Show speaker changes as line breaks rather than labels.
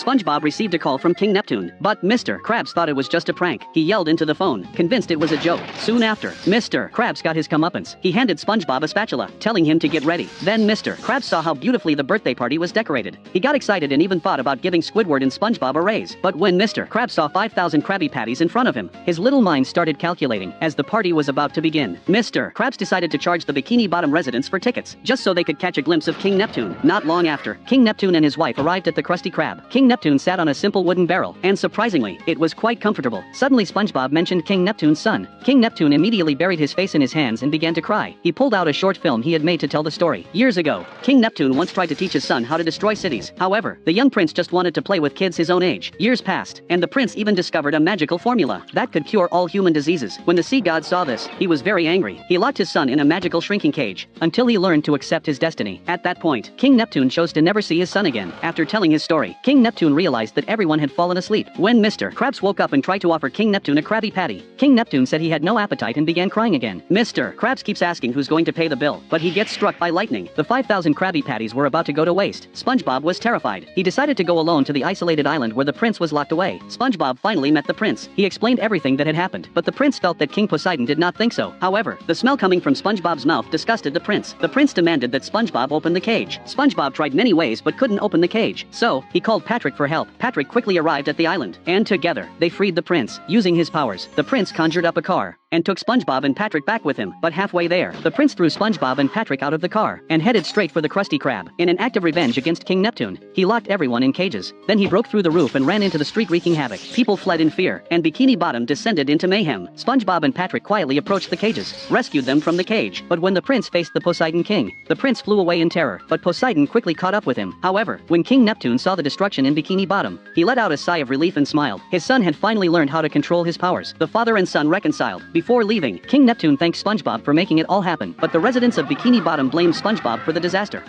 SpongeBob received a call from King Neptune, but Mr. Krabs thought it was just a prank. He yelled into the phone, convinced it was a joke. Soon after, Mr. Krabs got his comeuppance. He handed SpongeBob a spatula, telling him to get ready. Then Mr. Krabs saw how beautifully the birthday party was decorated. He got excited and even thought about giving Squidward and SpongeBob a raise. But when Mr. Krabs saw 5,000 Krabby Patties in front of him, his little mind started calculating. As the party was about to begin, Mr. Krabs decided to charge the Bikini Bottom residents for tickets, just so they could catch a glimpse of King Neptune. Not long after, King Neptune and his wife arrived at the Krusty Krab. King Neptune sat on a simple wooden barrel, and surprisingly, it was quite comfortable. Suddenly SpongeBob mentioned King Neptune's son. King Neptune immediately buried his face in his hands and began to cry. He pulled out a short film he had made to tell the story. Years ago, King Neptune once tried to teach his son how to destroy cities. However, the young prince just wanted to play with kids his own age. Years passed, and the prince even discovered a magical formula that could cure all human diseases. When the sea god saw this, he was very angry. He locked his son in a magical shrinking cage until he learned to accept his destiny. At that point, King Neptune chose to never see his son again. After telling his story, King Neptune realized that everyone had fallen asleep. When Mr. Krabs woke up and tried to offer King Neptune a Krabby Patty, King Neptune said he had no appetite and began crying again. Mr. Krabs keeps asking who's going to pay the bill, but he gets struck by lightning. The 5,000 Krabby Patties were about to go to waste. SpongeBob was terrified. He decided to go alone to the isolated island where the prince was locked away. SpongeBob finally met the prince. He explained everything that had happened, but the prince felt that King Poseidon did not think so. However, the smell coming from SpongeBob's mouth disgusted the prince. The prince demanded that SpongeBob open the cage. SpongeBob tried many ways but couldn't open the cage, so he called Patrick for help. Patrick quickly arrived at the island, and together, they freed the prince. Using his powers, the prince conjured up a car and took SpongeBob and Patrick back with him. But halfway there, the prince threw SpongeBob and Patrick out of the car and headed straight for the Krusty Krab. In an act of revenge against King Neptune, he locked everyone in cages. Then he broke through the roof and ran into the street wreaking havoc. People fled in fear, and Bikini Bottom descended into mayhem. SpongeBob and Patrick quietly approached the cages, rescued them from the cage. But when the prince faced the Poseidon King, the prince flew away in terror, but Poseidon quickly caught up with him. However, when King Neptune saw the destruction in Bikini Bottom, he let out a sigh of relief and smiled. His son had finally learned how to control his powers. The father and son reconciled. Before leaving, King Neptune thanked SpongeBob for making it all happen, but the residents of Bikini Bottom blamed SpongeBob for the disaster.